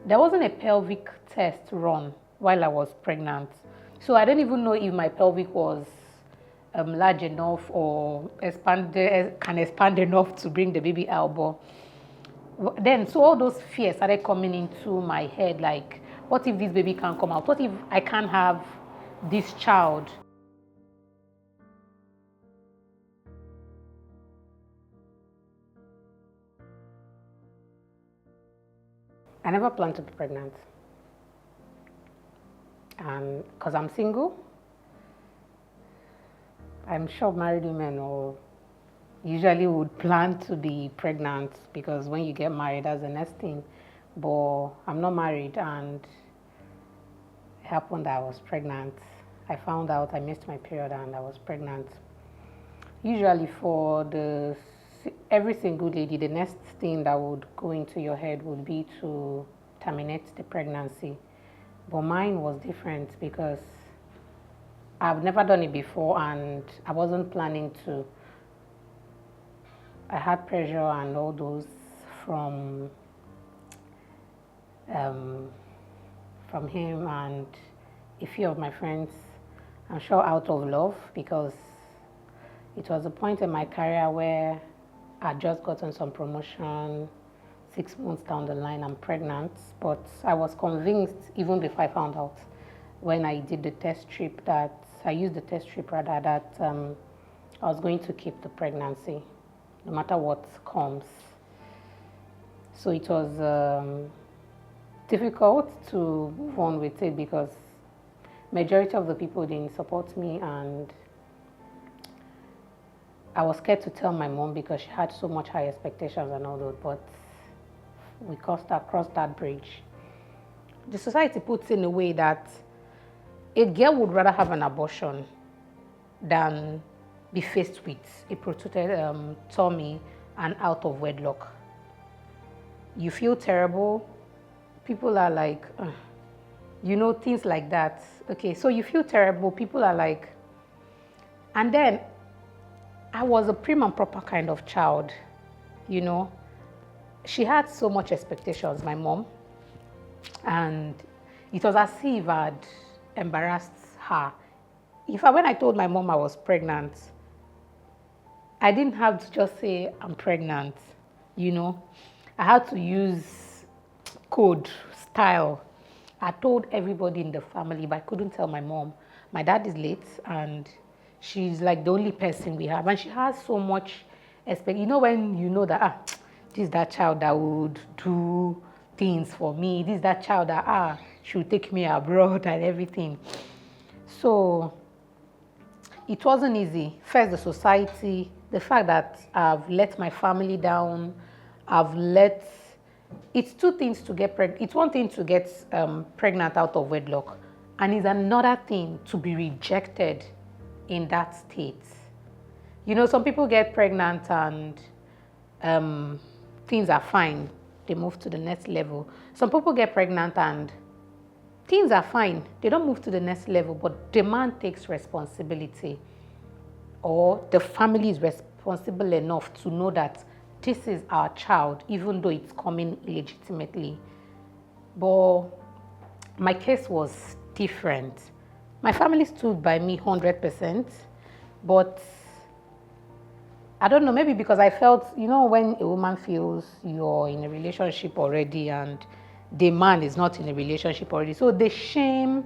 there wasn't a pelvic test run while I was pregnant. So I don't even know if my pelvic was large enough or can expand enough to bring the baby out. But then, so all those fears started coming into my head, like, what if this baby can't come out? What if I can't have this child? I never planned to be pregnant. And because I'm single, I'm sure married women or usually would plan to be pregnant because when you get married, that's the next thing. But I'm not married, and it happened that I was pregnant. I found out I missed my period and I was pregnant. Usually for every single lady, the next thing that would go into your head would be to terminate the pregnancy. But mine was different because I've never done it before and I wasn't planning to. I had pressure and all those from him and a few of my friends. I'm sure out of love, because it was a point in my career where I'd just gotten some promotion. 6 months down the line, I'm pregnant, but I was convinced even before I found out when I did the test strip that I was going to keep the pregnancy no matter what comes. So it was difficult to move on with it because majority of the people didn't support me, and I was scared to tell my mom because she had so much high expectations and all that, but we crossed that bridge. The society puts in a way that a girl would rather have an abortion than be faced with a protruded tummy and out of wedlock. You feel terrible. People are like, things like that. Okay, so you feel terrible. People are like, and then I was a prim and proper kind of child, She had so much expectations, my mom, and it was as if I'd embarrassed her. When I told my mom I was pregnant, I didn't have to just say I'm pregnant, I had to use code, style. I told everybody in the family, but I couldn't tell my mom. My dad is late, and she's like the only person we have, and she has so much when you know that this is that child that would do things for me. This is that child that she would take me abroad and everything. So it wasn't easy. First, the society, the fact that I've let my family down, it's two things to get pregnant. It's one thing to get pregnant out of wedlock, and it's another thing to be rejected in that state. Some people get pregnant and things are fine. They move to the next level. Some people get pregnant and things are fine. They don't move to the next level, but the man takes responsibility, or the family is responsible enough to know that this is our child, even though it's coming illegitimately. But my case was different. My family stood by me 100%, but I don't know, maybe because I felt, when a woman feels you're in a relationship already and the man is not in a relationship already. So the shame,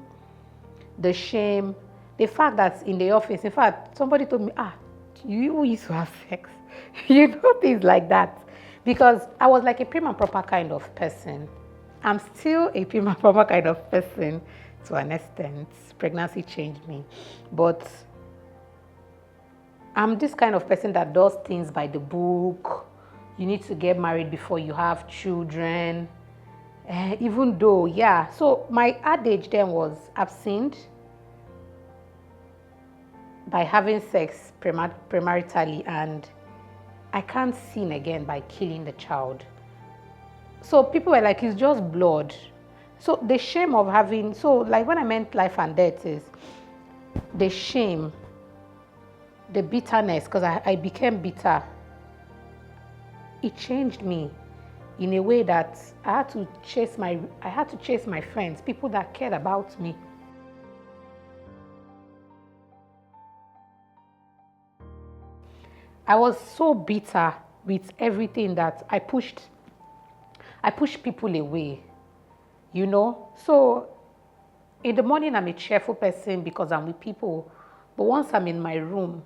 the fact that in the office, in fact, somebody told me, you used to have sex. Things like that. Because I was like a prim and proper kind of person. I'm still a prim and proper kind of person to an extent. Pregnancy changed me. But I'm this kind of person that does things by the book. You need to get married before you have children. Even though, So my adage then was, I've sinned by having sex premaritally, and I can't sin again by killing the child. So people were like, it's just blood. So the shame of when I meant life and death is the shame, the bitterness, because I became bitter. It changed me. in a way that I had to chase my friends, people that cared about me. I was so bitter with everything that I pushed people away, you know. So in the morning, I'm a cheerful person because I'm with people. But once I'm in my room,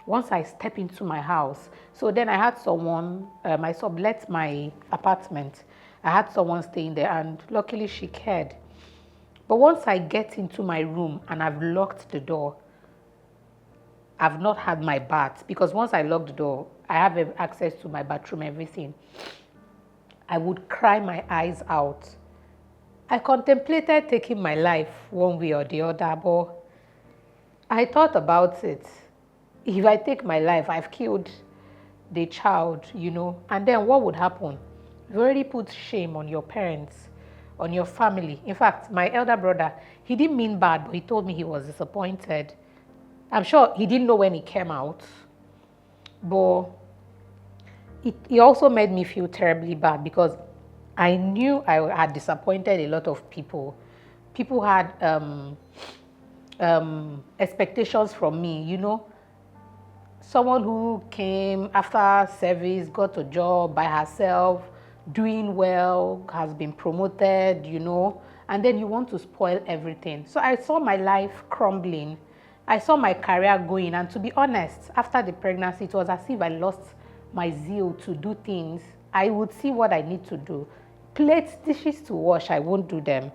once I step into my house, so then I had someone, I sublet my apartment. I had someone staying there, and luckily she cared. But once I get into my room and I've locked the door, I've not had my bath, because once I lock the door, I have access to my bathroom, everything. I would cry my eyes out. I contemplated taking my life one way or the other, but I thought about it. If I take my life, I've killed the child, you know, and then what would happen? You already put shame on your parents, on your family. In fact, my elder brother, he didn't mean bad, but he told me he was disappointed. I'm sure he didn't know when he came out, but it also made me feel terribly bad, because I knew I had disappointed a lot of people. People had expectations from me, you know. Someone who came after service, got a job by herself, doing well, has been promoted, you know, and then you want to spoil everything. So I saw my life crumbling. I saw my career going, and to be honest, after the pregnancy, it was as if I lost my zeal to do things. I would see what I need to do. Plates, dishes to wash, I won't do them.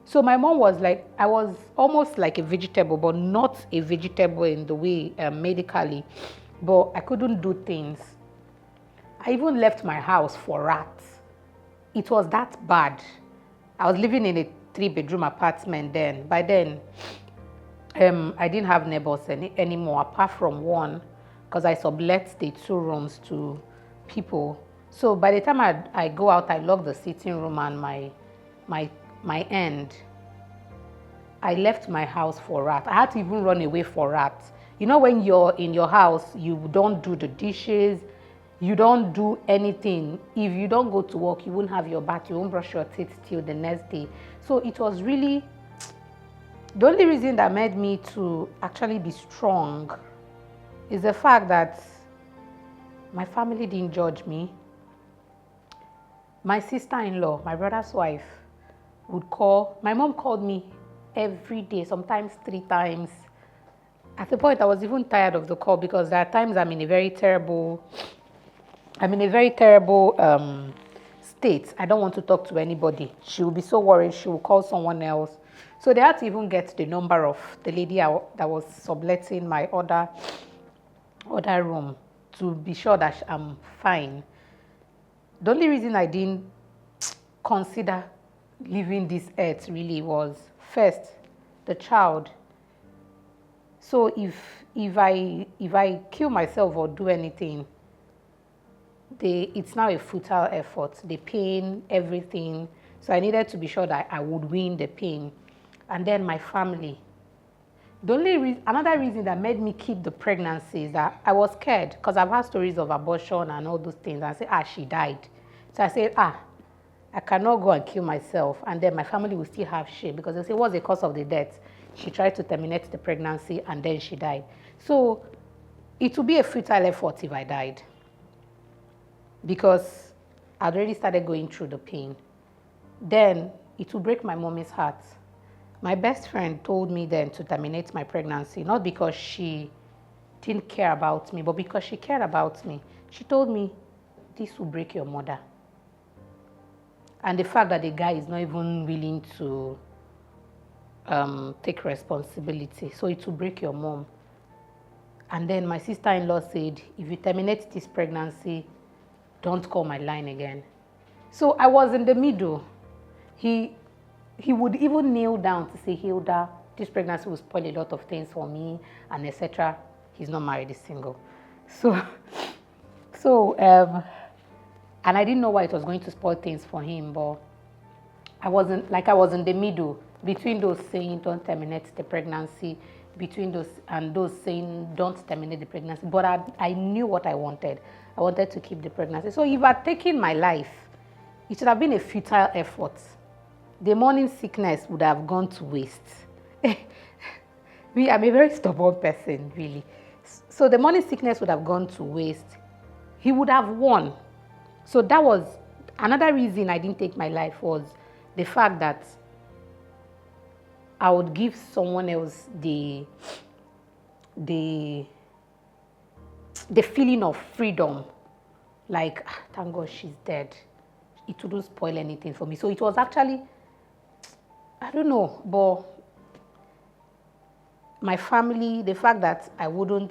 So my mom was like, I was almost like a vegetable, but not a vegetable in the way medically, but I couldn't do things. I even left my house for rats. It was that bad. I was living in a 3-bedroom apartment then. By then, I didn't have neighbors anymore, apart from one, because I sublet the 2 rooms to people. So by the time I go out, I lock the sitting room and my end. I left my house for rats. I had to even run away for rats. You know, when you're in your house, you don't do the dishes, you don't do anything. If you don't go to work, you won't have your bath, you won't brush your teeth till the next day. So it was really, the only reason that made me to actually be strong is the fact that my family didn't judge me. My sister-in-law, my brother's wife, would call. My mom called me every day, sometimes 3 times. At the point, I was even tired of the call, because there are times I'm in a very terrible state. I don't want to talk to anybody. She will be so worried. She will call someone else. So they had to even get the number of the lady that was subletting my other room to be sure that I'm fine. The only reason I didn't consider leaving this earth really was, first, the child. So if I kill myself or do anything, it's now a futile effort. The pain, everything. So I needed to be sure that I would win the pain. And then my family. Another reason that made me keep the pregnancy is that I was scared, because I've had stories of abortion and all those things. I said, she died. So I said, I cannot go and kill myself. And then my family will still have shame, because they say, what's the cause of the death? She tried to terminate the pregnancy and then she died. So it would be a futile effort if I died, because I'd already started going through the pain. Then it would break my mommy's heart. My best friend told me then to terminate my pregnancy, not because she didn't care about me, but because she cared about me. She told me, this will break your mother. And the fact that the guy is not even willing to take responsibility, so it will break your mom. And then my sister-in-law said, if you terminate this pregnancy, don't call my line again. So I was in the middle. He would even kneel down to say, Hilda, this pregnancy will spoil a lot of things for me, and etc. He's not married, he's single. And I didn't know why it was going to spoil things for him, but I was in the middle between those saying don't terminate the pregnancy, between those saying don't terminate the pregnancy. But I knew what I wanted. I wanted to keep the pregnancy. So if I'd taken my life, it should have been a futile effort. The morning sickness would have gone to waste. I'm a very stubborn person, really. So the morning sickness would have gone to waste. He would have won. So that was another reason I didn't take my life, was the fact that I would give someone else the feeling of freedom. Like, thank God she's dead. It wouldn't spoil anything for me. So it was actually, I don't know, but my family, the fact that I would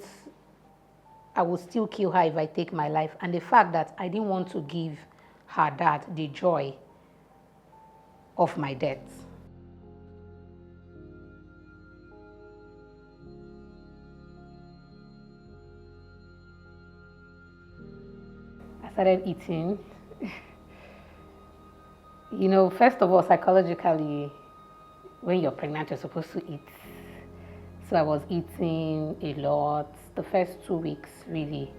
still kill her if I take my life, and the fact that I didn't want to give her dad the joy of my death. I started eating. First of all, psychologically, when you're pregnant, you're supposed to eat. So I was eating a lot. The first 2 weeks, really,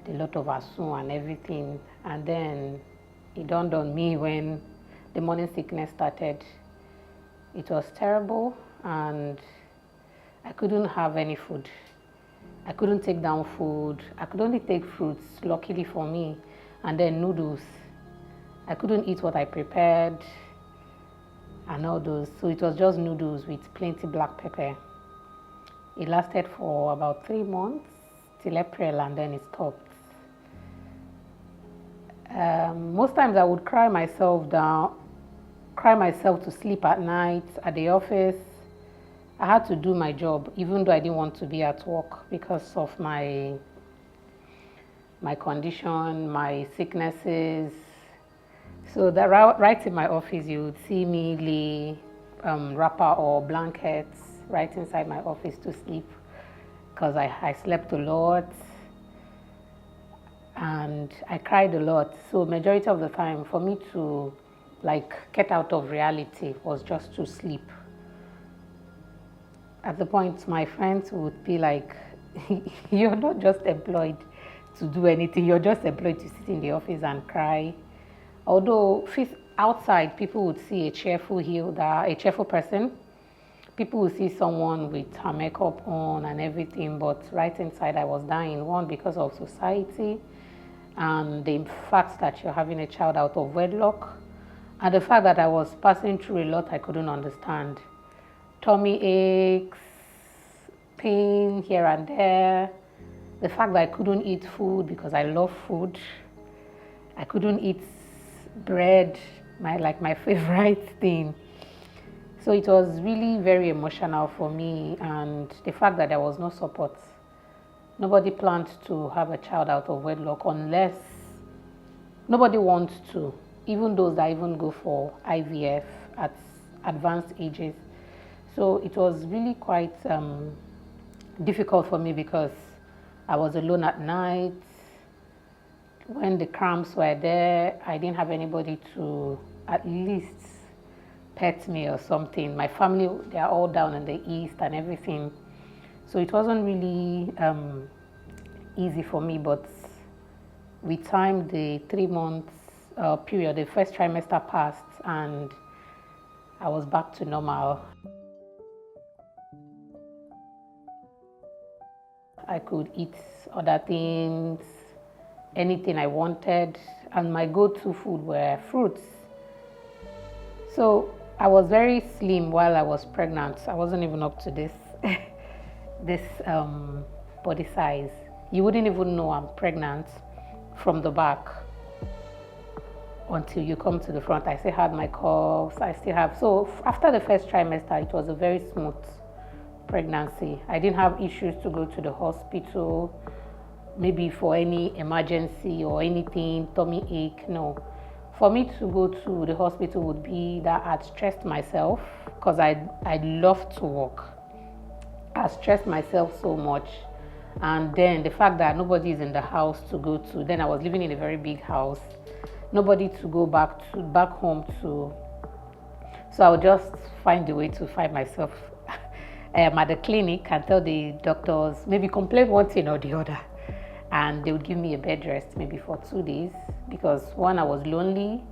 a lot of asun and everything. And then it dawned on me when the morning sickness started. It was terrible, and I couldn't have any food. I couldn't take down food. I could only take fruits, luckily for me, and then noodles. I couldn't eat what I prepared and all those. So it was just noodles with plenty black pepper. It lasted for about 3 months till April, and then it stopped. Most times I would cry myself to sleep at night at the office. I had to do my job, even though I didn't want to be at work because of my condition, my sicknesses. So that right in my office, you would see me lay wrapper or blankets right inside my office to sleep, because I slept a lot and I cried a lot. So majority of the time for me to get out of reality was just to sleep. At the point, my friends would be like, you're not just employed to do anything, you're just employed to sit in the office and cry. Although outside, people would see a cheerful Hilda, a cheerful person. People would see someone with her makeup on and everything, but right inside I was dying. One, because of society, and the fact that you're having a child out of wedlock, and the fact that I was passing through a lot I couldn't understand. Tummy aches, pain here and there. The fact that I couldn't eat food because I love food. I couldn't eat bread, my favorite thing. So it was really very emotional for me, and the fact that there was no support. Nobody planned to have a child out of wedlock unless nobody wants to, even those that even go for IVF at advanced ages. So it was really quite difficult for me because I was alone at night. When the cramps were there, I didn't have anybody to at least pet me or something. My family, they are all down in the east and everything. So it wasn't really easy for me, but with time, the 3 months period, the first trimester passed and I was back to normal. I could eat other things, anything I wanted, and my go-to food were fruits. So I was very slim while I was pregnant. I wasn't even up to this body size. You wouldn't even know I'm pregnant from the back until you come to the front. I still had my curves. So after the first trimester, it was a very smooth pregnancy. I didn't have issues to go to the hospital, maybe for any emergency or anything, tummy ache, no. For me to go to the hospital would be that I'd stressed myself, because I'd love to walk. I stressed myself so much. And then the fact that nobody is in the house to go to, then I was living in a very big house, nobody to go back home to. So I would just find a way to find myself at the clinic and tell the doctors, maybe complain one thing or the other. And they would give me a bed rest maybe for 2 days, because one, I was lonely,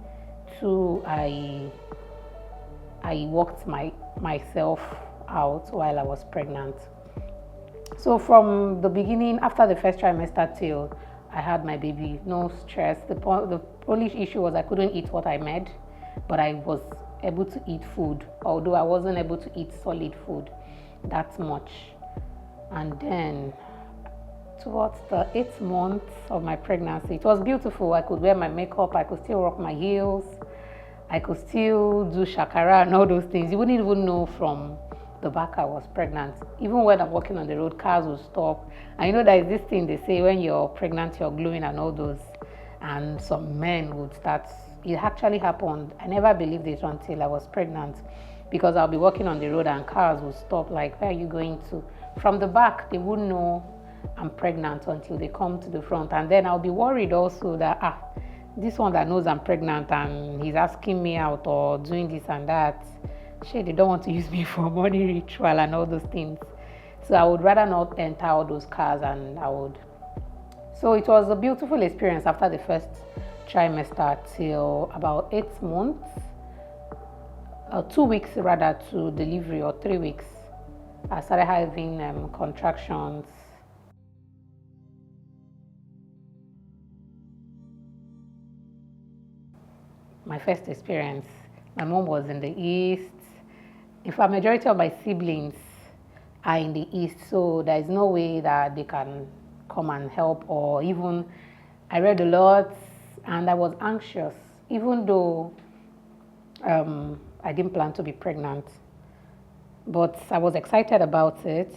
Two, I worked myself out while I was pregnant. So from the beginning, after the first trimester till I had my baby, no stress. The only issue was I couldn't eat what I made, but I was able to eat food, although I wasn't able to eat solid food that much. And then towards the 8th month of my pregnancy, it was beautiful. I could wear my makeup, I could still rock my heels, I could still do shakara and all those things. You wouldn't even know from the back I was pregnant. Even when I'm walking on the road, cars will stop. And you know there's this thing they say when you're pregnant, you're glowing and all those. And some men would start. It actually happened. I never believed it until I was pregnant, because I'll be walking on the road and cars will stop, like, where are you going to? From the back, they wouldn't know I'm pregnant until they come to the front. And then I'll be worried also that, this one that knows I'm pregnant and he's asking me out or doing this and that, they don't want to use me for money ritual and all those things. So I would rather not enter all those cars, and so it was a beautiful experience after the first trimester till about 8 months, 2 weeks rather to delivery, or 3 weeks. I started having contractions. My first experience, my mom was in the East. In fact, majority of my siblings are in the East, so there is no way that they can come and help, or even I read a lot and I was anxious, even though I didn't plan to be pregnant, but I was excited about it.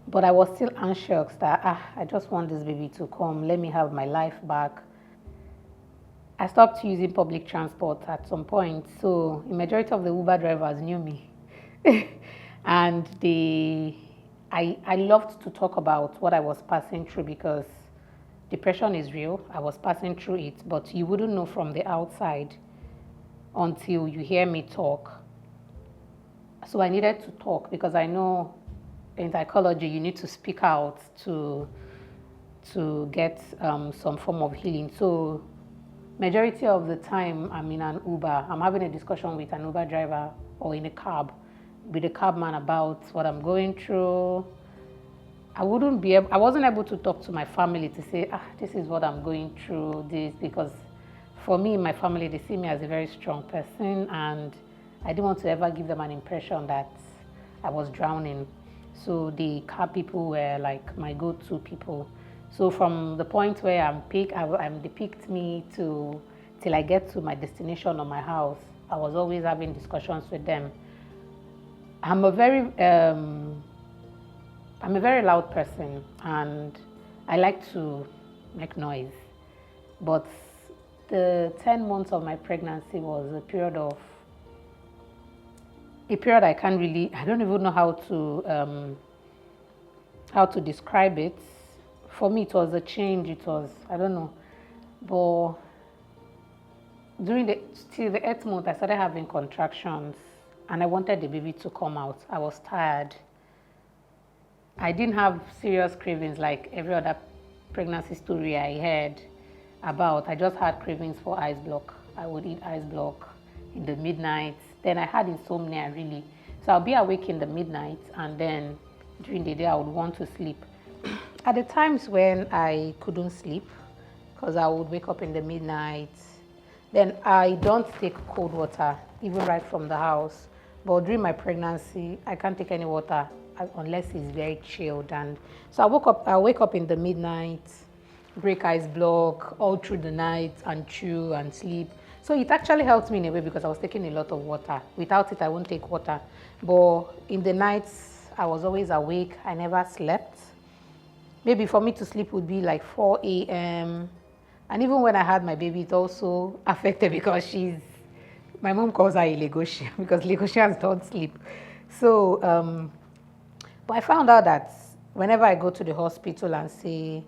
But I was still anxious that I just want this baby to come, let me have my life back. I stopped using public transport at some point, so the majority of the Uber drivers knew me. And I loved to talk about what I was passing through, because depression is real. I was passing through it, but you wouldn't know from the outside until you hear me talk. So I needed to talk, because I know in psychology you need to speak out to get some form of healing. So majority of the time I'm in an Uber, I'm having a discussion with an Uber driver, or in a cab with a cabman about what I'm going through. I wasn't able to talk to my family to say, this is what I'm going through, because for me, my family, they see me as a very strong person, and I didn't want to ever give them an impression that I was drowning. So the cab people were like my go-to people. So from the point where they picked me till I get to my destination or my house, I was always having discussions with them. I'm a very loud person, and I like to make noise. But the 10 months of my pregnancy was a period I don't even know how to describe it. For me, it was a change. It was, I don't know. But till the 8th month, I started having contractions, and I wanted the baby to come out. I was tired. I didn't have serious cravings like every other pregnancy story I heard about. I just had cravings for ice block. I would eat ice block in the midnight. Then I had insomnia, really. So I'll be awake in the midnight, and then during the day I would want to sleep. At the times when I couldn't sleep, because I would wake up in the midnight, then I don't take cold water, even right from the house. But during my pregnancy, I can't take any water unless it's very chilled. And so I wake up in the midnight, break ice block all through the night, and chew and sleep. So it actually helped me in a way, because I was taking a lot of water. Without it, I won't take water. But in the nights, I was always awake. I never slept. Maybe for me to sleep would be like 4 a.m. And even when I had my baby, it also affected, because my mom calls her a Lagosian, because Lagosians don't sleep. So, but I found out that whenever I go to the hospital and say,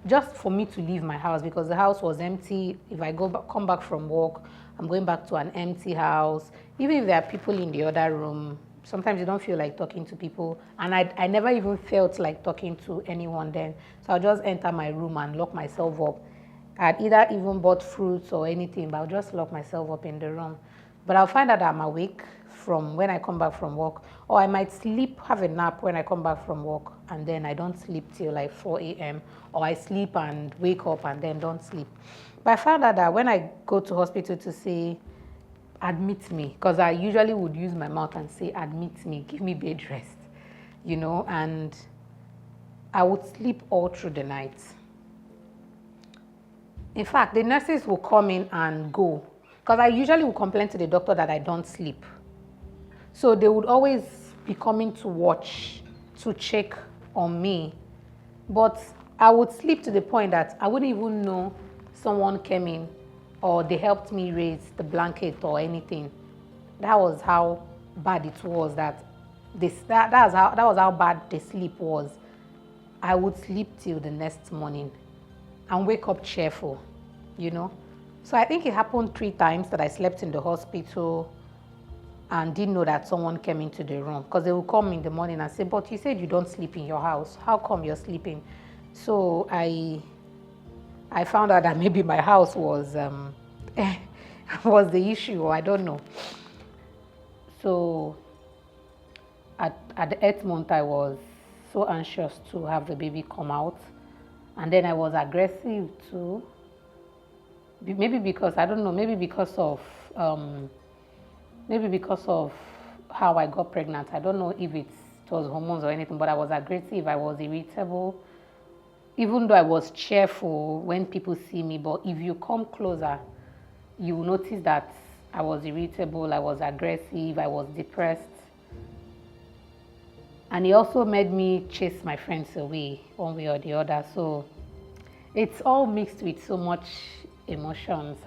just for me to leave my house, because the house was empty. If I come back from work, I'm going back to an empty house. Even if there are people in the other room, sometimes you don't feel like talking to people. And I never even felt like talking to anyone then. So I'll just enter my room and lock myself up. I'd either even bought fruits or anything, but I'll just lock myself up in the room. But I'll find out that I'm awake from when I come back from work, or I might sleep, have a nap when I come back from work, and then I don't sleep till like 4 a.m., or I sleep and wake up and then don't sleep. But I found out that when I go to hospital to say, admit me, because I usually would use my mouth and say, admit me, give me bed rest, and I would sleep all through the night. In fact, the nurses will come in and go, because I usually will complain to the doctor that I don't sleep. So they would always be coming to watch, to check on me. But I would sleep to the point that I wouldn't even know someone came in or they helped me raise the blanket or anything. That was how bad it was. That was how bad the sleep was. I would sleep till the next morning and wake up cheerful, So I think it happened 3 times that I slept in the hospital and didn't know that someone came into the room, because they will come in the morning and say, but you said you don't sleep in your house. How come you're sleeping? So I found out that maybe my house was was the issue, or I don't know. So at the 8th month, I was so anxious to have the baby come out. And then I was aggressive too. Maybe because, I don't know, maybe because of how I got pregnant. I don't know if it was hormones or anything, but I was aggressive, I was irritable. Even though I was cheerful when people see me, but if you come closer, you will notice that I was irritable, I was aggressive, I was depressed. And it also made me chase my friends away one way or the other. So it's all mixed with so much emotions.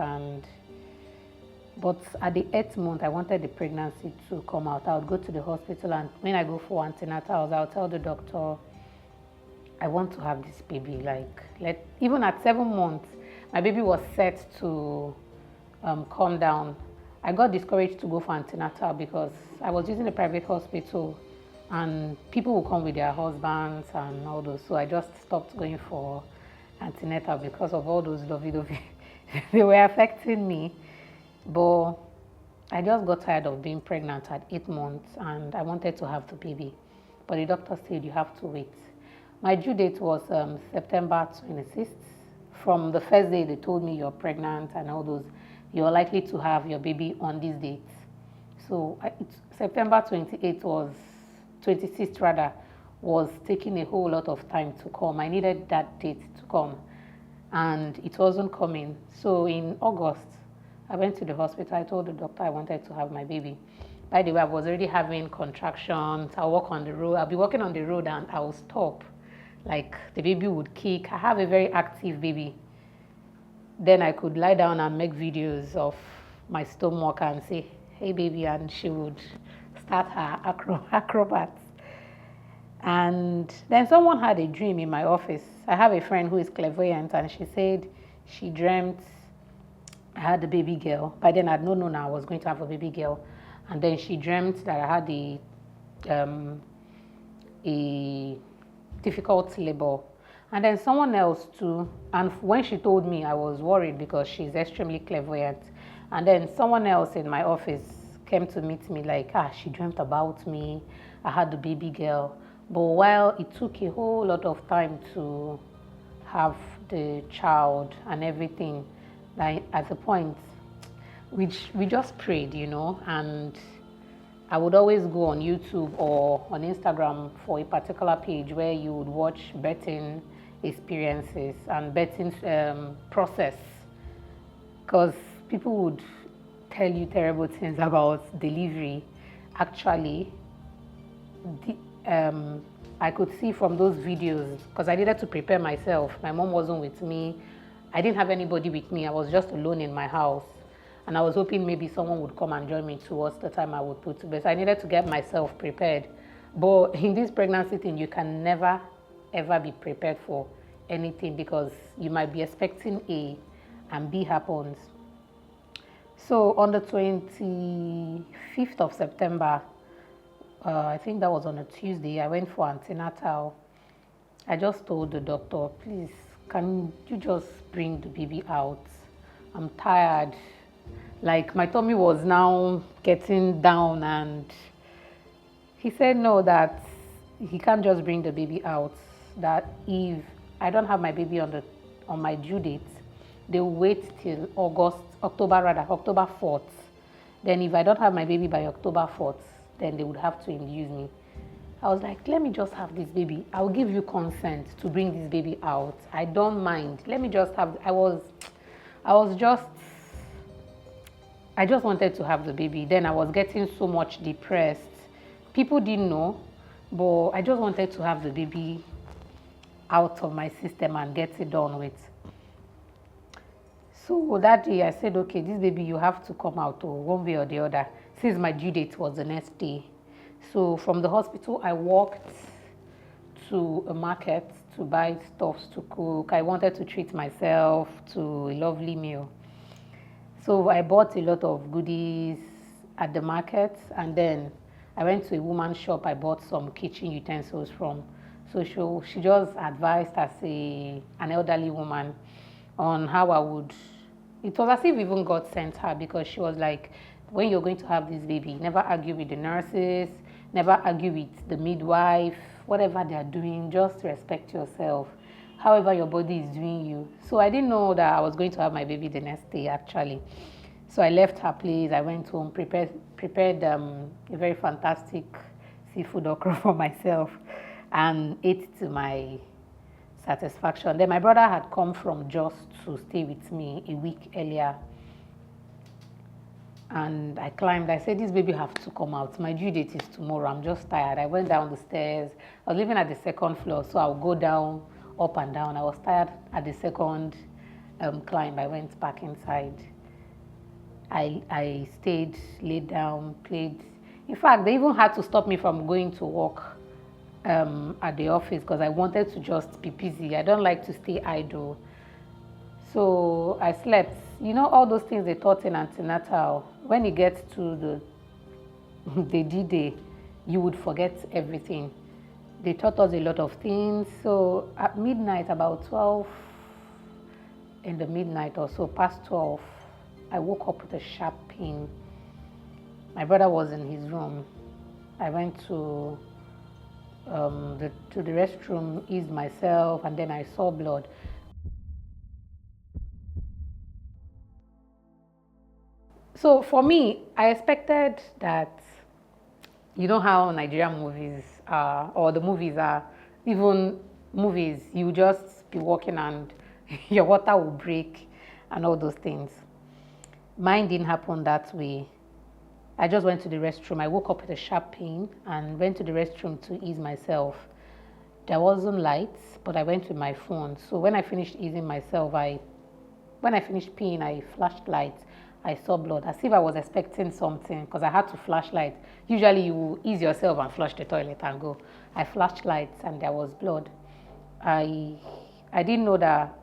But at the 8th month, I wanted the pregnancy to come out. I would go to the hospital, and when I go for antenatals, I'll tell the doctor, I want to have this baby. Even at 7 months, my baby was set to calm down. I got discouraged to go for antenatal because I was using a private hospital and people would come with their husbands and all those. So I just stopped going for antenatal because of all those lovey-dovey. They were affecting me. But I just got tired of being pregnant at 8 months and I wanted to have the baby. But the doctor said you have to wait. My due date was September 26th. From the first day they told me you're pregnant and all those, you're likely to have your baby on this date. So September 26th rather, was taking a whole lot of time to come. I needed that date to come and it wasn't coming. So in August, I went to the hospital. I told the doctor I wanted to have my baby. By the way, I was already having contractions. I'll walk on the road. I'll be walking on the road and I'll stop. Like the baby would kick. I have a very active baby. Then I could lie down and make videos of my stomach and say, hey baby, and she would start her acrobats. And then someone had a dream in my office. I have a friend who is clairvoyant and she said she dreamt I had a baby girl. By then I'd not known I was going to have a baby girl. And then she dreamt that I had a difficult labor. And then someone else too. And when she told me, I was worried because she's extremely clairvoyant. And then someone else in my office came to meet me like, she dreamt about me. I had the baby girl. But while it took a whole lot of time to have the child and everything, like at the point, which we just prayed, and I would always go on YouTube or on Instagram for a particular page where you would watch birthing experiences and birthing process, because people would tell you terrible things about delivery. Actually, I could see from those videos, because I needed to prepare myself. My mom wasn't with me. I didn't have anybody with me. I was just alone in my house. And I was hoping maybe someone would come and join me towards the time I would put to bed. So I needed to get myself prepared. But in this pregnancy thing, you can never, ever be prepared for anything, because you might be expecting A and B happens. So on the 25th of September, I think that was on a Tuesday, I went for antenatal. I just told the doctor, please, can you just bring the baby out? I'm tired. Like my tummy was now getting down, and he said no, that he can't just bring the baby out. That if I don't have my baby on my due date, they'll wait till October 4th. Then if I don't have my baby by October 4th, then they would have to induce me. I was like, let me just have this baby. I'll give you consent to bring this baby out. I don't mind. Let me just have, I just wanted to have the baby. Then I was getting so much depressed. People didn't know, but I just wanted to have the baby out of my system and get it done with. So that day I said, okay, this baby, you have to come out one way or the other, since my due date was the next day. So from the hospital, I walked to a market to buy stuffs to cook. I wanted to treat myself to a lovely meal. So I bought a lot of goodies at the market, and then I went to a woman's shop. I bought some kitchen utensils from. So she just advised as an elderly woman on how I would. It was as if even God sent her, because she was like, when you're going to have this baby, never argue with the nurses, never argue with the midwife, whatever they are doing, just respect yourself, however your body is doing you. So I didn't know that I was going to have my baby the next day, actually. So I left her place, I went home, prepared a very fantastic seafood okra for myself, and ate to my satisfaction. Then my brother had come from Jos to stay with me a week earlier. And I climbed. I said, this baby have to come out. My due date is tomorrow. I'm just tired. I went down the stairs. I was living at the second floor, so I'll go down, up and down. I was tired at the second climb. I went back inside. I stayed, laid down, played. In fact, they even had to stop me from going to work at the office, because I wanted to just be busy. I don't like to stay idle. So I slept. You know, all those things they taught in antenatal, when it gets to the D-Day, you would forget everything. They taught us a lot of things. So at midnight, about 12 in the midnight or so, past 12, I woke up with a sharp pain. My brother was in his room. I went to the restroom, eased myself, and then I saw blood. So for me, I expected that, you know how Nigerian movies are, or the movies are, even movies, you just be walking and your water will break and all those things. Mine didn't happen that way. I just went to the restroom. I woke up with a sharp pain and went to the restroom to ease myself. There wasn't lights, but I went with my phone. So when I finished easing myself, when I finished peeing, I flashed lights. I saw blood, as if I was expecting something, because I had to flash light. Usually you ease yourself and flush the toilet and go. I flashed lights and there was blood. I didn't know that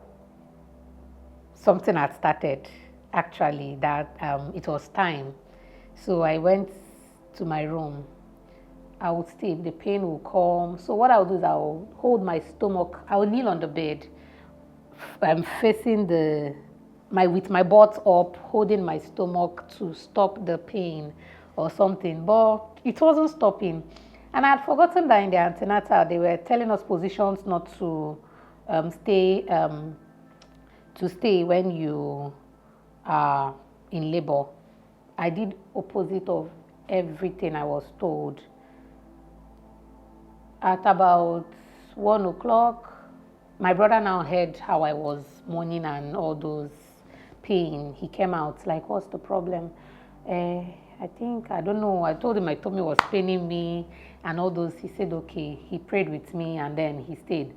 something had started, actually, that it was time. So I went to my room. I would stay, the pain will come. So what I'll do is I'll hold my stomach. I'll kneel on the bed. I'm facing with my butt up, holding my stomach to stop the pain or something, but it wasn't stopping. And I had forgotten that in the antenatal, they were telling us positions not to stay when you are in labor. I did opposite of everything I was told. At about 1 o'clock, my brother now heard how I was moaning and all those pain. He came out like, what's the problem? I don't know. I told him my tummy was paining me and all those. He said, okay. He prayed with me and then he stayed.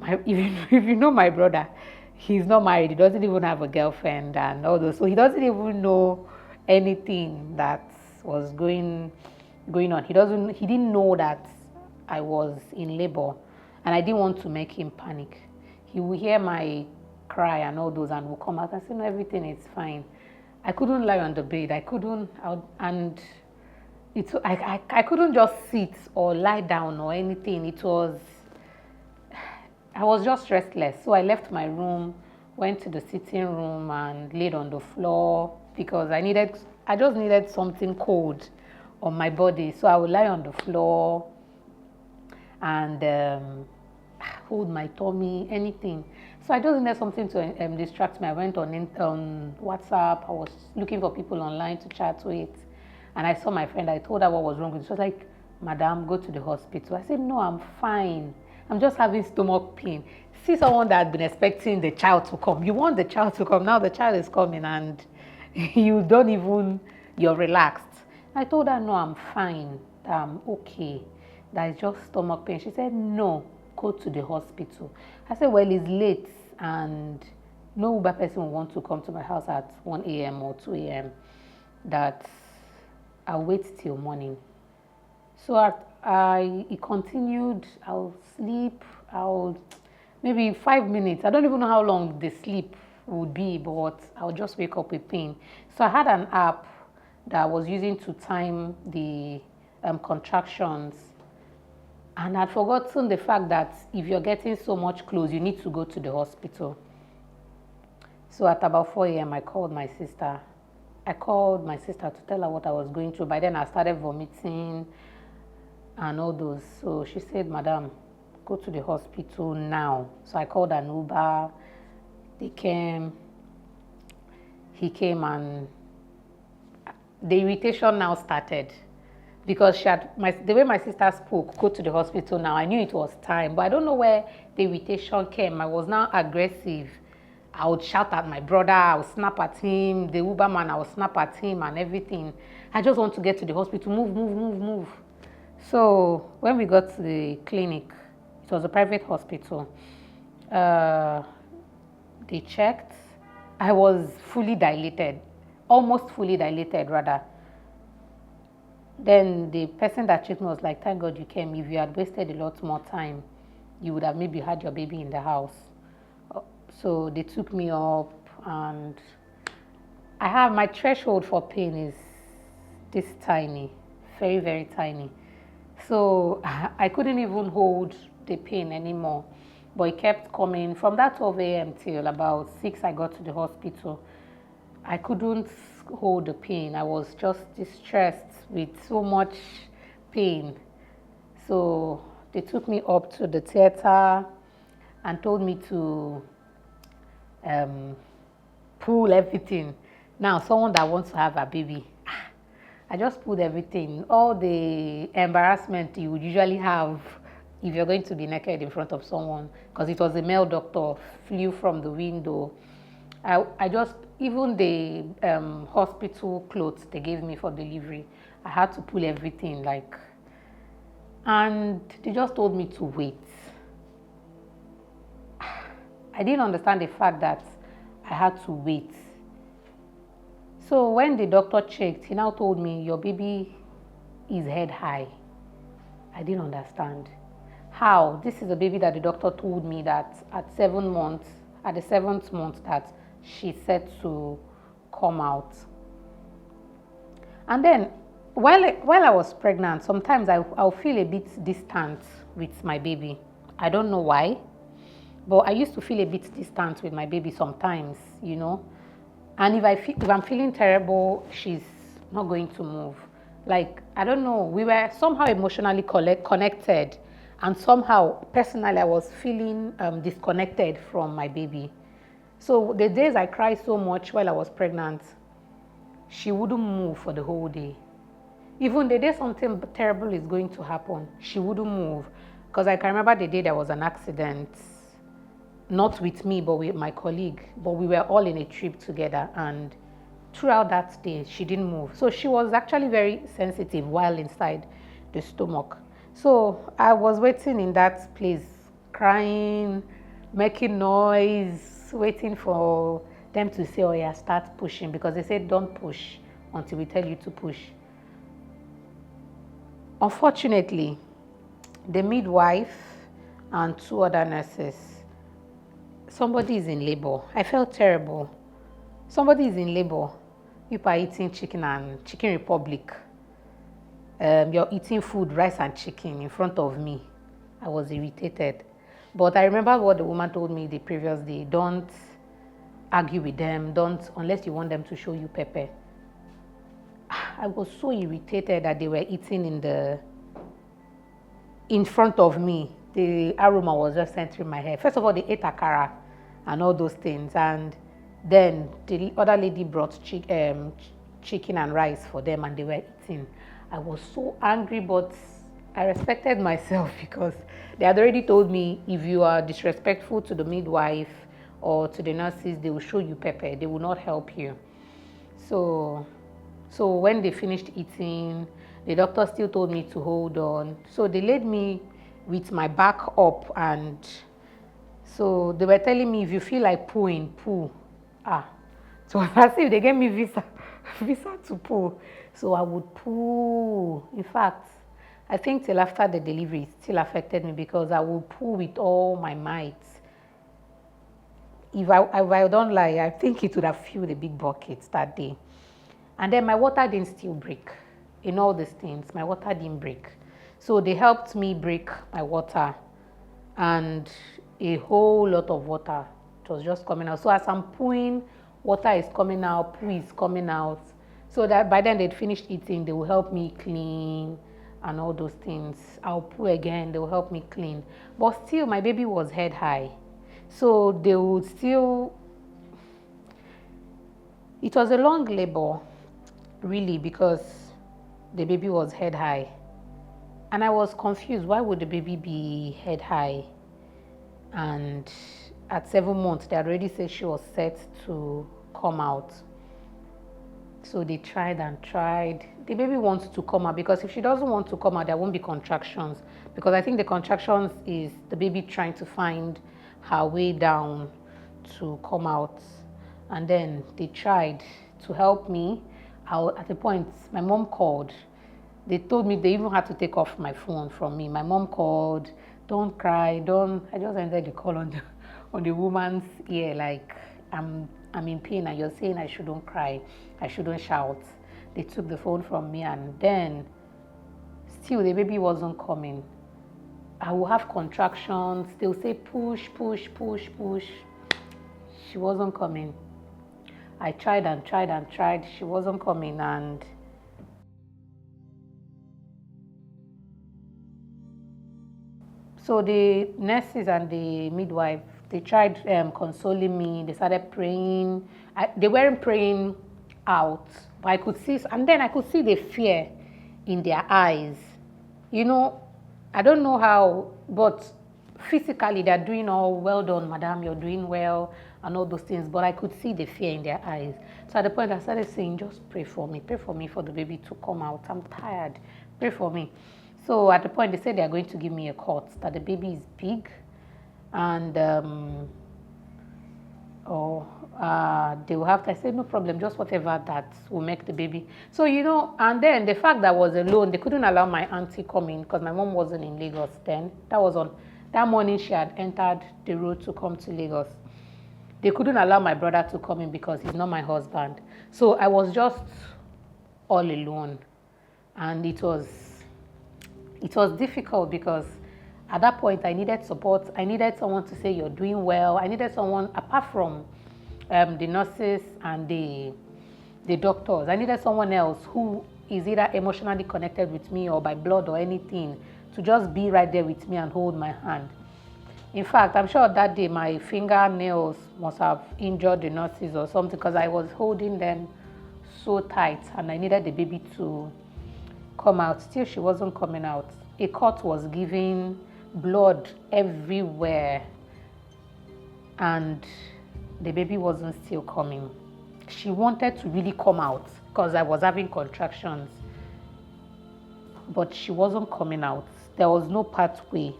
If you know my brother, he's not married. He doesn't even have a girlfriend and all those. So he doesn't even know anything that was going on. He didn't know that I was in labor, and I didn't want to make him panic. He will hear my cry and all those and will come out and say, no, everything is fine. I couldn't lie on the bed. I couldn't just sit or lie down or anything. I was just restless. So I left my room, went to the sitting room and laid on the floor because I just needed something cold on my body. So I would lie on the floor and hold my tummy, anything. So I just needed something to distract me. I went on WhatsApp. I was looking for people online to chat with. And I saw my friend. I told her what was wrong with me. She was like, Madam, go to the hospital. I said, no, I'm fine. I'm just having stomach pain. See someone that had been expecting the child to come. You want the child to come. Now the child is coming and you don't even, you're relaxed. I told her, no, I'm fine. I'm okay. That is just stomach pain. She said, no, go to the hospital. I said, well, it's late and no Uber person will want to come to my house at 1 a.m. or 2 a.m. That I'll wait till morning. So it continued. I'll sleep. Maybe 5 minutes. I don't even know how long the sleep would be, but I'll just wake up with pain. So I had an app that I was using to time the contractions. And I'd forgotten the fact that if you're getting so much close, you need to go to the hospital. So at about 4 a.m., I called my sister. To tell her what I was going through. By then, I started vomiting and all those. So she said, Madam, go to the hospital now. So I called an Uber. They came. He came and the irritation now started. Because the way my sister spoke, go to the hospital now, I knew it was time. But I don't know where the irritation came. I was now aggressive. I would shout at my brother, I would snap at him, the Uberman, I would snap at him and everything. I just want to get to the hospital, move. So when we got to the clinic, it was a private hospital, they checked. I was fully dilated, almost fully dilated rather. Then the person that checked me was like, thank God you came. If you had wasted a lot more time, you would have maybe had your baby in the house. So they took me up and my threshold for pain is this tiny, very, very tiny. So I couldn't even hold the pain anymore, but it kept coming. From that 12 a.m. till about 6, I got to the hospital. I couldn't hold the pain. I was just distressed with so much pain. So they took me up to the theater and told me to pull everything. Now, someone that wants to have a baby, I just pulled everything. All the embarrassment you would usually have if you're going to be naked in front of someone, because it was a male doctor, flew from the window. I just, even the hospital clothes they gave me for delivery, I had to pull everything, and they just told me to wait. I didn't understand the fact that I had to wait. So when the doctor checked, he now told me, your baby is head high. I didn't understand. How? This is a baby that the doctor told me that at the 7th month that she's set to come out. And then while I was pregnant, sometimes I'll feel a bit distant with my baby. I don't know why. But I used to feel a bit distant with my baby sometimes, And if I'm feeling terrible, she's not going to move. I don't know, we were somehow emotionally connected. And somehow, personally, I was feeling disconnected from my baby. So the days I cried so much while I was pregnant, she wouldn't move for the whole day. Even the day something terrible is going to happen, she wouldn't move. Because I can remember the day there was an accident. Not with me, but with my colleague. But we were all in a trip together. And throughout that day, she didn't move. So she was actually very sensitive while inside the stomach. So I was waiting in that place, crying, making noise, waiting for them to say, oh yeah, start pushing. Because they said, don't push until we tell you to push. Unfortunately, the midwife and 2 other nurses, somebody is in labor. I felt terrible. Somebody is in labor. People are eating chicken and Chicken Republic. You're eating food, rice and chicken in front of me. I was irritated. But I remember what the woman told me the previous day: don't argue with them, don't, unless you want them to show you pepper. I was so irritated that they were eating in front of me. The aroma was just entering my head. First of all, they ate akara and all those things, and then the other lady brought chicken and rice for them, and they were eating. I was so angry, but I respected myself because they had already told me, if you are disrespectful to the midwife or to the nurses, they will show you pepper. They will not help you. So when they finished eating, the doctor still told me to hold on. So they laid me with my back up, and so they were telling me, if you feel like pooing, poo. So as if they gave me visa to poo. So I would poo. In fact, I think till after the delivery, it still affected me because I would poo with all my might. If I don't lie, I think it would have filled a big bucket that day. And then my water didn't still break. In all these things, my water didn't break. So they helped me break my water, and a whole lot of water, it was just coming out. So as I'm pooing, water is coming out, poo is coming out. So that by then they'd finished eating, they will help me clean and all those things. I'll poo again, they will help me clean. But still, my baby was head high. So they would still, it was a long labor, really, because the baby was head high. And I was confused. Why would the baby be head high? And at 7 months, they had already said she was set to come out. So they tried and tried. The baby wants to come out, because if she doesn't want to come out, there won't be contractions. Because I think the contractions is the baby trying to find her way down to come out. And then they tried to help me. At a point, my mom called. They told me they even had to take off my phone from me. My mom called, don't cry, don't. I just ended the call on the woman's ear, like, I'm in pain and you're saying I shouldn't cry, I shouldn't shout. They took the phone from me, and then still the baby wasn't coming. I will have contractions. They'll say push, push, push, push. She wasn't coming. I tried and tried and tried. She wasn't coming, and so the nurses and the midwife, they tried consoling me. They started praying. They weren't praying out, but I could see, and then I could see the fear in their eyes. You know, I don't know how, but physically they're doing all, well done, madam, you're doing well, and all those things. But I could see the fear in their eyes. So at the point I started saying, just pray for me for the baby to come out. I'm tired. Pray for me. So at the point they said they are going to give me a cut, that the baby is big, and they will have to. I said, no problem, just whatever that will make the baby. So, you know, and then the fact that I was alone, they couldn't allow my auntie come in because my mom wasn't in Lagos then. That was on that morning she had entered the road to come to Lagos. They couldn't allow my brother to come in because he's not my husband. So I was just all alone, and it was difficult because at that point I needed support. I needed someone to say you're doing well. I needed someone apart from the nurses and the doctors. I needed someone else who is either emotionally connected with me or by blood or anything to just be right there with me and hold my hand. In fact, I'm sure that day my fingernails must have injured the nurses or something because I was holding them so tight and I needed the baby to come out. Still, she wasn't coming out. A cut was giving, blood everywhere, and the baby wasn't still coming. She wanted to really come out because I was having contractions, but she wasn't coming out. There was no pathway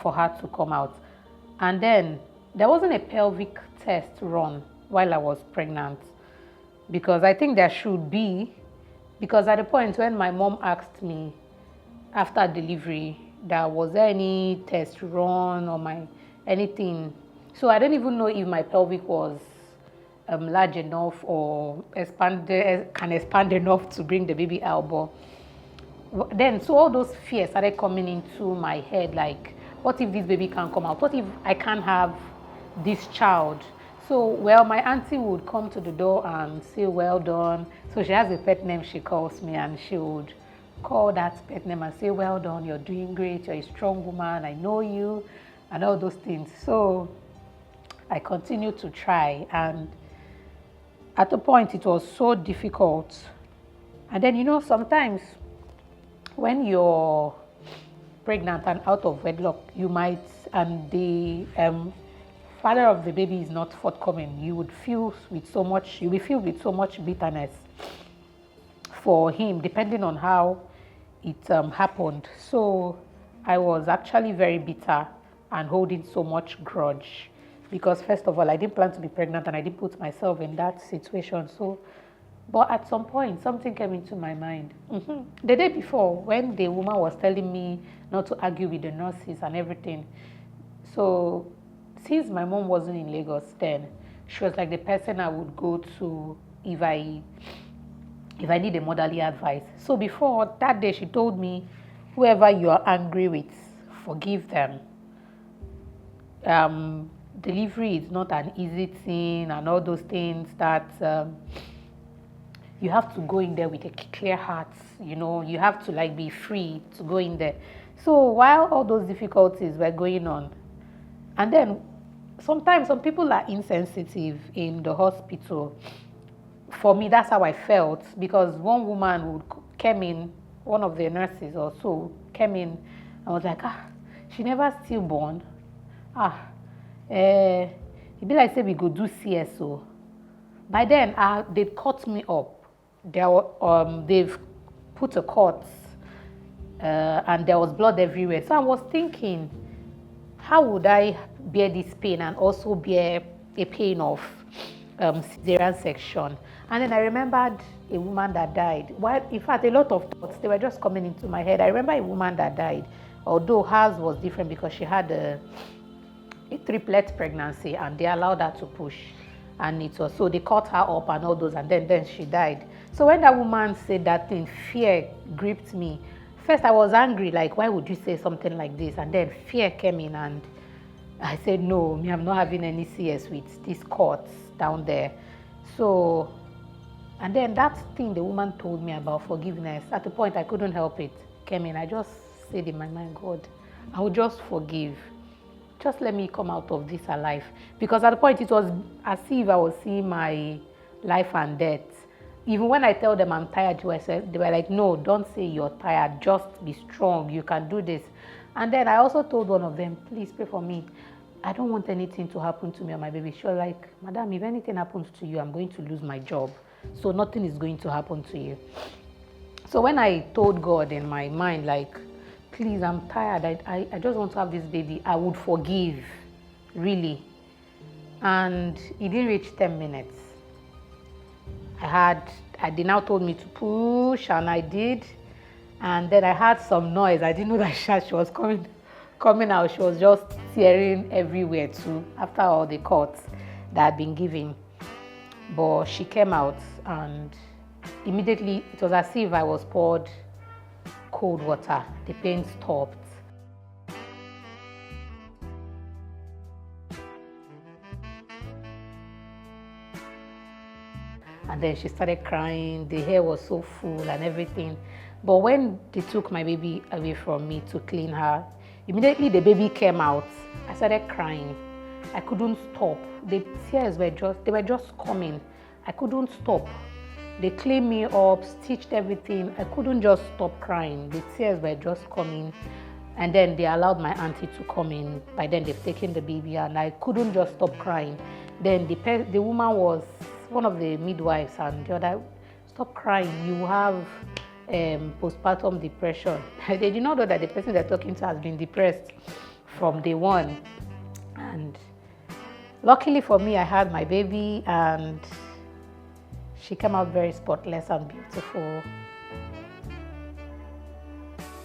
for her to come out. And then there wasn't a pelvic test run while I was pregnant, because I think there should be, because at the point when my mom asked me after delivery that was there any test run or anything, so I don't even know if my pelvic was large enough or can expand enough to bring the baby out. But then, so all those fears started coming into my head, like, What if this baby can't come out? What if I can't have this child? So, well, my auntie would come to the door and say, well done. So she has a pet name she calls me, and she would call that pet name and say, well done, you're doing great, you're a strong woman, I know you, and all those things. So I continued to try, and at a point it was so difficult. And then, sometimes when you're pregnant and out of wedlock, you might, and the father of the baby is not forthcoming, you will be filled with so much bitterness for him, depending on how it happened. So I was actually very bitter and holding so much grudge, because first of all, I didn't plan to be pregnant and I didn't put myself in that situation. So, but at some point, something came into my mind. The day before, when the woman was telling me not to argue with the nurses and everything, so since my mom wasn't in Lagos then, she was like the person I would go to if I need a motherly advice. So before that day, she told me, whoever you are angry with, forgive them. Delivery is not an easy thing, and all those things that you have to go in there with a clear heart. You have to be free to go in there. So while all those difficulties were going on, and then sometimes some people are insensitive in the hospital. For me, that's how I felt, because one woman came in, one of the nurses or so came in, I was like, she never stillborn. It be like say we go do CSO. By then, they cut me up. They've put a cut, and there was blood everywhere. So I was thinking, how would I bear this pain and also bear a pain of cesarean section? And then I remembered a woman that died. In fact, a lot of thoughts, they were just coming into my head. I remember a woman that died, although hers was different because she had a triplet pregnancy and they allowed her to push. And it was, so they cut her up and all those, and then she died. So when that woman said that thing, fear gripped me. First, I was angry, like, why would you say something like this? And then fear came in, and I said, no, I'm not having any CS with these courts down there. So, and then that thing the woman told me about forgiveness, at the point I couldn't help it, came in. I just said in my mind, God, I will just forgive. Just let me come out of this alive. Because at the point it was as if I was seeing my life and death. Even when I tell them I'm tired, they were like, no, don't say you're tired. Just be strong. You can do this. And then I also told one of them, please pray for me. I don't want anything to happen to me or my baby. She was like, madam, if anything happens to you, I'm going to lose my job. So nothing is going to happen to you. So when I told God in my mind, like, please, I'm tired. I just want to have this baby. I would forgive, really. And it didn't reach 10 minutes. They now told me to push, and I did. And then I heard some noise. I didn't know that she was coming out. She was just tearing everywhere too, after all the cuts that had been given. But she came out, and immediately it was as if I was poured cold water. The pain stopped. And then she started crying. The hair was so full and everything. But when they took my baby away from me to clean her, immediately the baby came out. I started crying. I couldn't stop. The tears were just coming. I couldn't stop. They cleaned me up, stitched everything. I couldn't just stop crying. The tears were just coming. And then they allowed my auntie to come in. By then they've taken the baby, and I couldn't just stop crying. Then the woman was one of the midwives, and the other, stop crying, you have postpartum depression. They did not know that the person they're talking to has been depressed from day one. And luckily for me, I had my baby, and she came out very spotless and beautiful.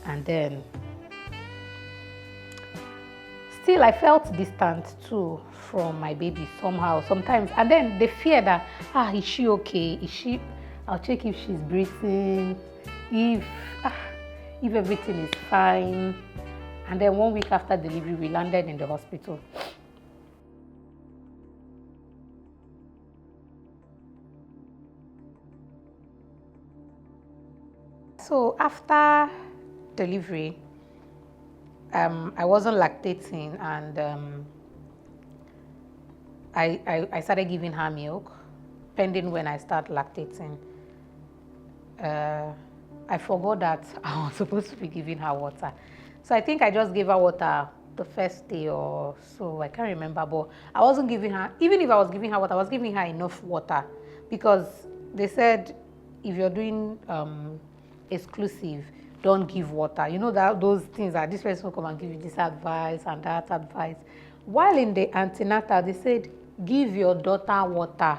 And then still I felt distant too from my baby somehow, sometimes. And then the fear that, is she okay? I'll check if she's breathing, if everything is fine. And then 1 week after delivery, we landed in the hospital. So after delivery, I wasn't lactating, and I started giving her milk, pending when I start lactating. I forgot that I was supposed to be giving her water. So I think I just gave her water the first day or so, I can't remember, but I wasn't giving her, even if I was giving her water, I was giving her enough water, because they said if you're doing exclusive, don't give water. You know that those things that this person will come and give you this advice and that advice. While in the antenatal, they said, give your daughter water.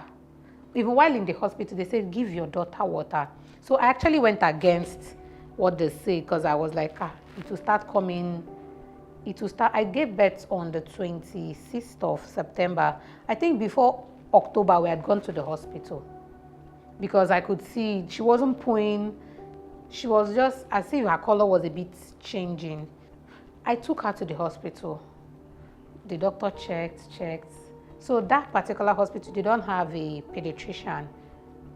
Even while in the hospital, they said, give your daughter water. So I actually went against what they say, because I was like, it will start coming. I gave birth on the 26th of September. I think before October, we had gone to the hospital, because I could see she wasn't pooing. She was just as if her color was a bit changing. I took her to the hospital. The doctor checked. So that particular hospital, they don't have a pediatrician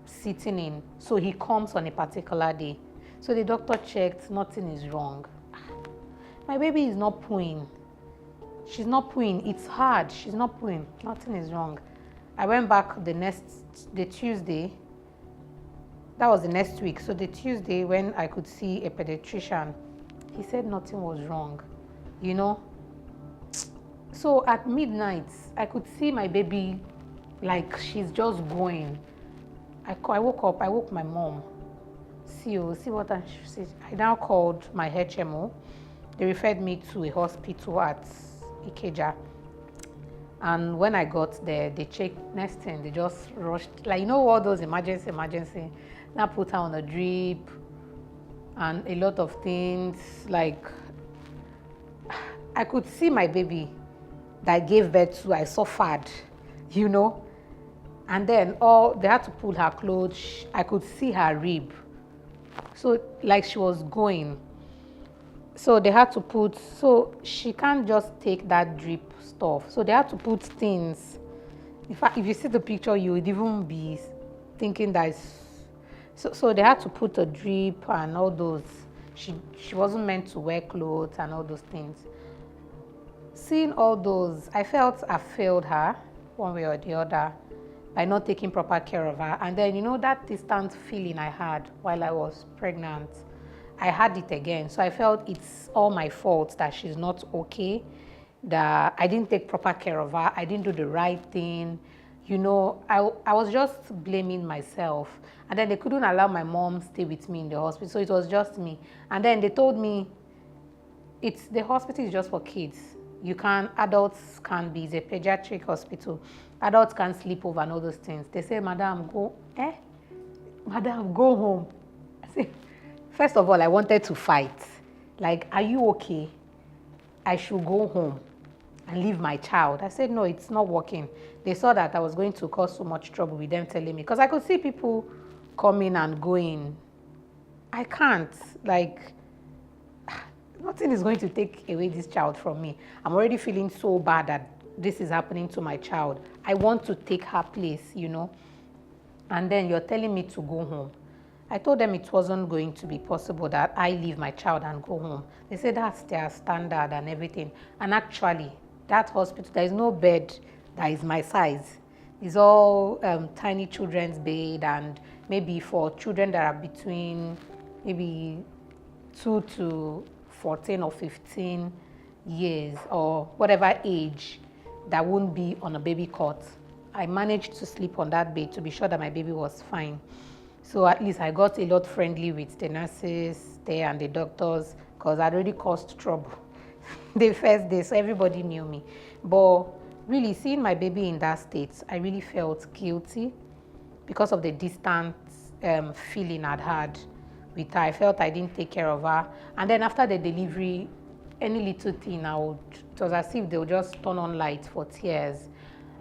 sitting in. So he comes on a particular day. So the doctor checked, nothing is wrong. My baby is not pooing. She's not pooing. It's hard. She's not pooing. Nothing is wrong. I went back the Tuesday. That was the next week. So the Tuesday when I could see a pediatrician, he said nothing was wrong, you know. So at midnight, I could see my baby, like she's just going. I woke up, I woke my mom. See what I said. I now called my HMO. They referred me to a hospital at Ikeja. And when I got there, they checked. Next thing, they just rushed, like, you know, all those emergency. Now put her on a drip and a lot of things. Like, I could see my baby that I gave birth to. I suffered, you know. And then they had to pull her clothes. I could see her rib. So like she was going. So they had to so she can't just take that drip stuff. So they had to put things. If you see the picture, you would even be thinking that so they had to put a drip and all those. She wasn't meant to wear clothes and all those things. Seeing all those, I felt I failed her one way or the other by not taking proper care of her. And then, you know, that distant feeling I had while I was pregnant, I had it again. So I felt it's all my fault that she's not okay, that I didn't take proper care of her, I didn't do the right thing. You know, I was just blaming myself. And then they couldn't allow my mom stay with me in the hospital, so it was just me. And then they told me, the hospital is just for kids. Adults can't be, it's a pediatric hospital. Adults can't sleep over and all those things. They say, Madam, go home. I say, first of all, I wanted to fight. Like, are you okay? I should go home and leave my child. I said, no, it's not working. They saw that I was going to cause so much trouble with them telling me, because I could see people coming and going. I can't, like, nothing is going to take away this child from me. I'm already feeling so bad that this is happening to my child. I want to take her place, you know. And then you're telling me to go home. I told them it wasn't going to be possible that I leave my child and go home. They said that's their standard and everything. And actually, that hospital, there is no bed that is my size. It's all tiny children's bed, and maybe for children that are between maybe 2 to 14 or 15 years or whatever age that won't be on a baby cot. I managed to sleep on that bed to be sure that my baby was fine. So at least I got a lot friendly with the nurses there and the doctors, because I'd already caused trouble the first day, so everybody knew me. But really, seeing my baby in that state, I really felt guilty because of the distant feeling I'd had with her. I felt I didn't take care of her. And then after the delivery, any little thing, it was as if they would just turn on lights for tears.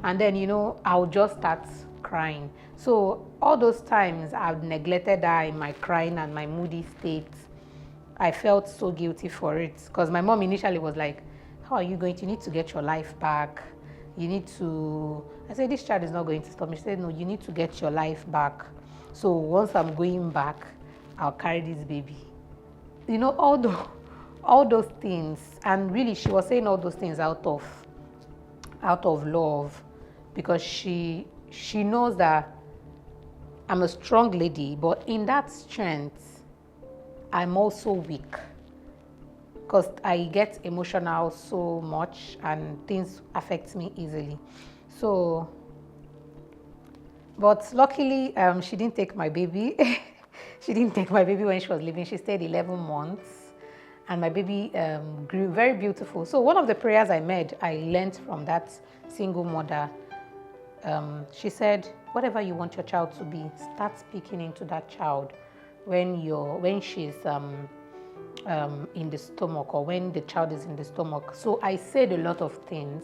And then, you know, I would just start crying. So all those times I've neglected her in my crying and my moody state. I felt so guilty for it because my mom initially was like, how are you going to, you need to get your life back. You need to, I said, this child is not going to stop me. She said, no, you need to get your life back. So once I'm going back, I'll carry this baby. You know, all those things. And really, she was saying all those things out of love, because she knows that I'm a strong lady, but in that strength, I'm also weak because I get emotional so much and things affect me easily. So, but luckily, she didn't take my baby. She didn't take my baby when she was leaving. She stayed 11 months and my baby grew very beautiful. So one of the prayers I made, I learned from that single mother. She said, whatever you want your child to be, start speaking into that child when she's in the stomach, or when the child is in the stomach. So I said a lot of things.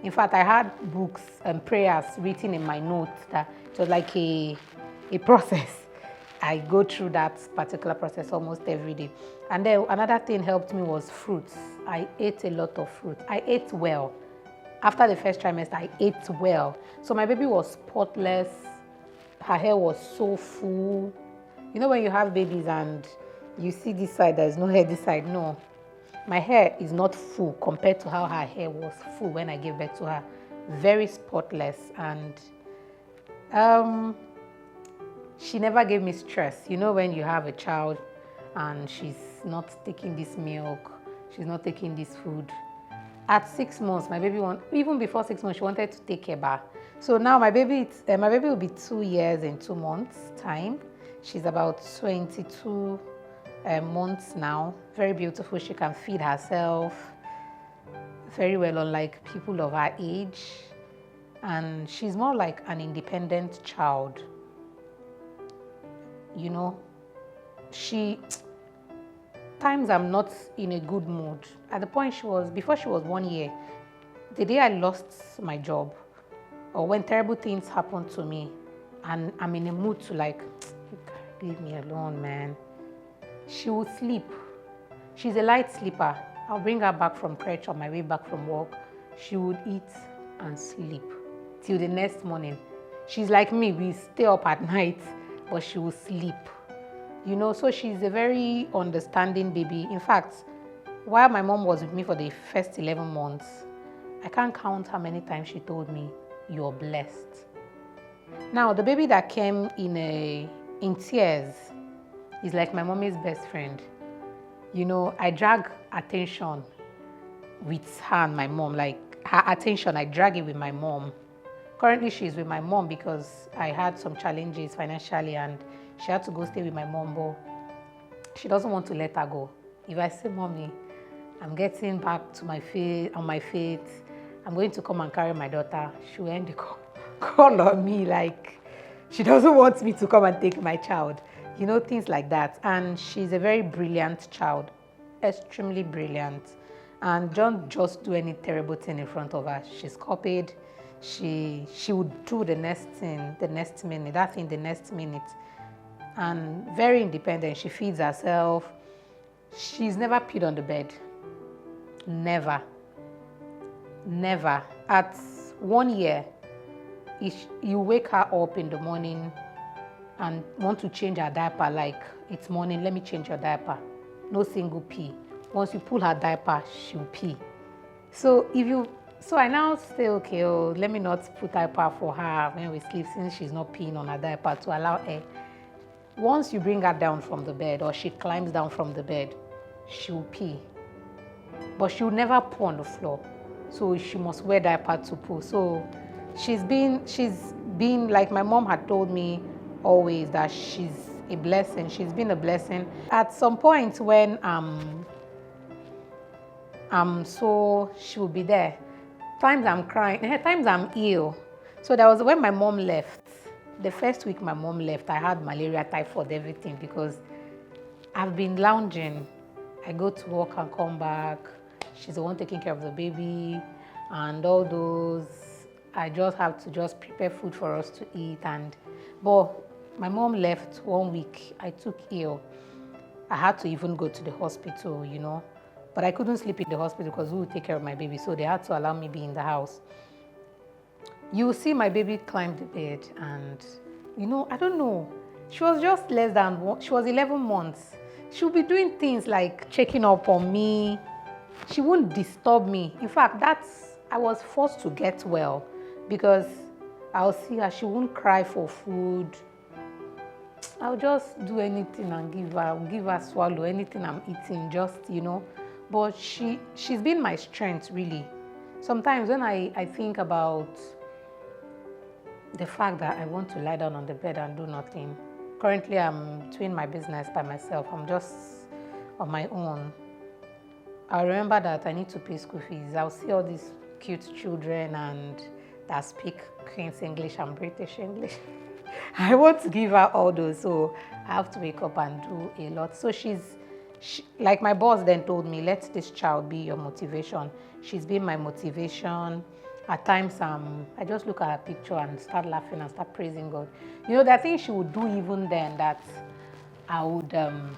In fact, I had books and prayers written in my notes that it was like a process. I go through that particular process almost every day. And then another thing helped me was fruits. I ate a lot of fruit. I ate well. After the first trimester, I ate well. So my baby was spotless. Her hair was so full. You know when you have babies and you see this side, there's no hair this side? No. My hair is not full compared to how her hair was full when I gave birth to her. Very spotless. And she never gave me stress. You know when you have a child and she's not taking this milk, she's not taking this food. At 6 months, my baby even before 6 months, she wanted to take a bath. So now my baby will be 2 years in 2 months time. She's about 22 months now. Very beautiful. She can feed herself very well, unlike people of her age. And she's more like an independent child. You know, times I'm not in a good mood. At the point before she was 1 year, the day I lost my job, or when terrible things happened to me, and I'm in a mood to like, leave me alone, man. She would sleep. She's a light sleeper. I'll bring her back from crèche on my way back from work. She would eat and sleep till the next morning. She's like me, we stay up at night, but she will sleep. You know, so she's a very understanding baby. In fact, while my mom was with me for the first 11 months, I can't count how many times she told me, you're blessed. Now, the baby that came in tears is like my mommy's best friend. You know, I drag attention with her and my mom. Like her attention, I drag it with my mom. Currently, she's with my mom because I had some challenges financially and she had to go stay with my mom, but she doesn't want to let her go. If I say, Mommy, I'm getting back to my feet, I'm going to come and carry my daughter, she will end the call on me like she doesn't want me to come and take my child. You know, things like that. And she's a very brilliant child, extremely brilliant. And don't just do any terrible thing in front of her. She's copied. She would do the next thing the next minute, that thing the next minute. And very independent. She feeds herself. She's never peed on the bed. Never. Never. At 1 year, you wake her up in the morning and want to change her diaper, like it's morning, let me change your diaper. No single pee. Once you pull her diaper, she'll pee. So I now say, okay, let me not put diaper for her when we sleep, since she's not peeing on her diaper, to allow air. Once you bring her down from the bed, or she climbs down from the bed, she'll pee. But she'll never poo on the floor. So she must wear diaper to poo. So she's been like my mom had told me always, that she's a blessing. She's been a blessing. At some point when she will be there. Times I'm crying, times I'm ill. So that was when my mom left. The first week my mom left, I had malaria, typhoid, everything, because I've been lounging. I go to work and come back. She's the one taking care of the baby and all those. I just have to prepare food for us to eat. But my mom left 1 week. I took ill. I had to even go to the hospital, but I couldn't sleep in the hospital because who would take care of my baby? So they had to allow me be in the house. You will see my baby climb the bed and, I don't know. She was just she was 11 months. She would be doing things like checking up on me. She wouldn't disturb me. In fact, I was forced to get well because I'll see her. She won't cry for food. I'll just do anything and give her swallow, anything I'm eating, just, But she's been my strength, really. Sometimes when I think about the fact that I want to lie down on the bed and do nothing. Currently, I'm doing my business by myself. I'm just on my own. I remember that I need to pay school fees. I'll see all these cute children and that speak Queen's English and British English. I want to give her all those, so I have to wake up and do a lot. So like my boss then told me, let this child be your motivation. She's been my motivation. At times, I just look at her picture and start laughing and start praising God. There are things she would do even then that I wouldn't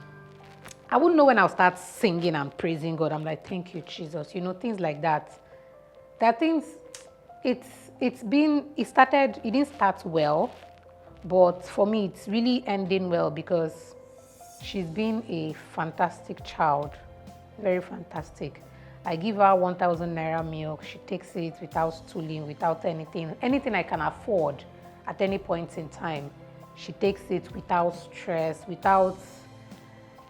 know when I'll start singing and praising God. I'm like, thank you, Jesus. Things like that. There are things, it didn't start well, but for me, it's really ending well because she's been a fantastic child, very fantastic. I give her 1,000 naira milk. She takes it without stooling, without anything I can afford at any point in time. She takes it without stress,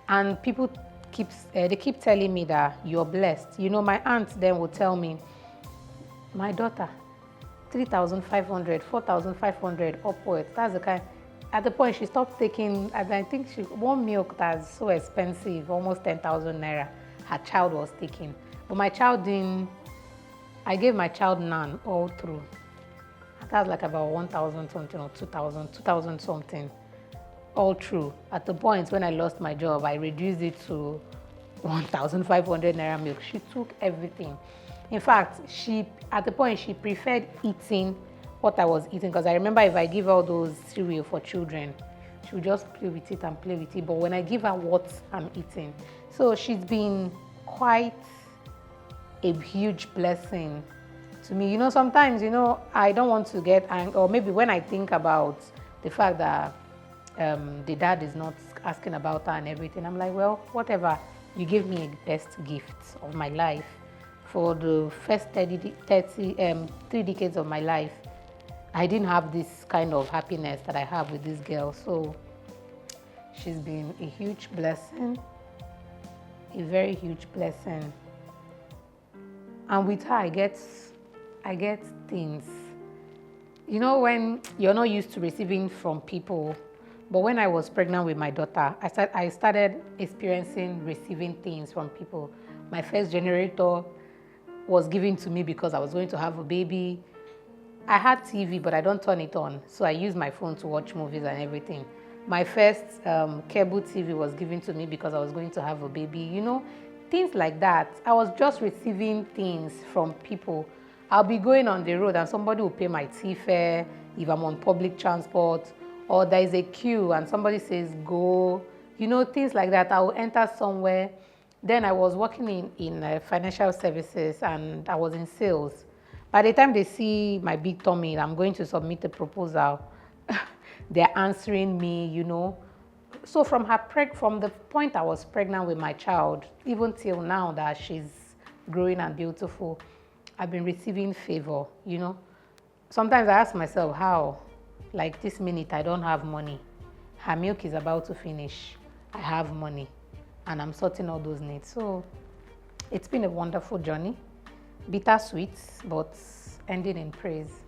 and people keep telling me that you're blessed. My aunt then will tell me, my daughter, 3,500, 4,500 upwards. That's the kind. At the point she stopped taking, and I think one milk that's so expensive, almost 10,000 naira, her child was taking. But my child didn't. I gave my child none all through. That's like about 1,000 something or 2,000 something all through. At the point when I lost my job, I reduced it to 1,500 naira milk. She took everything. In fact, at the point she preferred eating what I was eating, because I remember if I give her those cereal for children, she would just play with it and play with it. But when I give her what I'm eating, so she's been quite a huge blessing to me. Sometimes, I don't want to get angry, or maybe when I think about the fact that the dad is not asking about her and everything, I'm like, well, whatever. You gave me a best gift of my life. For the first 3 decades of my life, I didn't have this kind of happiness that I have with this girl. So she's been a huge blessing, a very huge blessing. And with her, I get things. When you're not used to receiving from people, but when I was pregnant with my daughter, I started experiencing receiving things from people. My first generator was given to me because I was going to have a baby. I had TV, but I don't turn it on, so I use my phone to watch movies and everything. My first cable TV was given to me because I was going to have a baby. Things like that. I was just receiving things from people. I'll be going on the road and somebody will pay my tea fare if I'm on public transport, or there is a queue and somebody says go, things like that. I will enter somewhere. Then I was working in financial services and I was in sales. By the time they see my big tummy, I'm going to submit a proposal, they're answering me, So from the point I was pregnant with my child, even till now that she's growing and beautiful, I've been receiving favor, Sometimes I ask myself how, like this minute I don't have money. Her milk is about to finish. I have money and I'm sorting all those needs. So it's been a wonderful journey. Bittersweet, but ending in praise.